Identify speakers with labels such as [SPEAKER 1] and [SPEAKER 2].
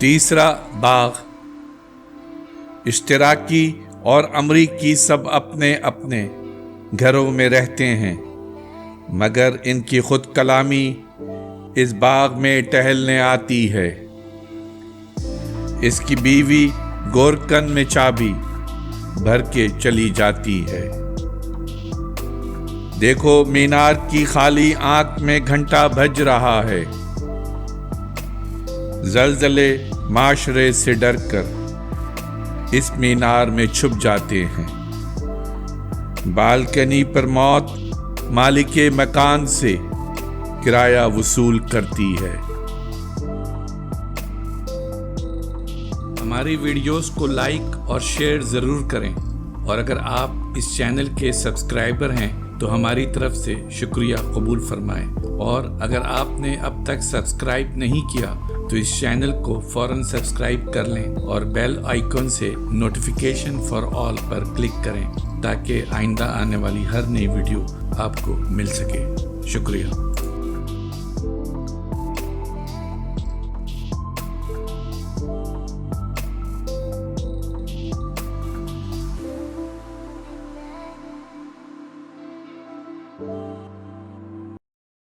[SPEAKER 1] تیسرا باغ، اشتراکی اور امریکی سب اپنے اپنے گھروں میں رہتے ہیں، مگر ان کی خود کلامی اس باغ میں ٹہلنے آتی ہے۔ اس کی بیوی گورکن میں چابی بھر کے چلی جاتی ہے۔ دیکھو مینار کی خالی آنکھ میں گھنٹا بج رہا ہے۔ زلزلے معاشرے سے ڈر کر اس مینار میں چھپ جاتے ہیں۔ بالکنی پر موت مالک مکان سے کرایہ وصول کرتی ہے۔ ہماری ویڈیوز کو لائک اور شیئر ضرور کریں، اور اگر آپ اس چینل کے سبسکرائبر ہیں تو ہماری طرف سے شکریہ قبول فرمائیں، اور اگر آپ نے اب تک سبسکرائب نہیں کیا تو اس چینل کو فوراً سبسکرائب کر لیں اور بیل آئیکن سے notification for all per click کریں تاکہ آئندہ آنے والی ہر نئی ویڈیو آپ کو مل سکے۔ شکریہ۔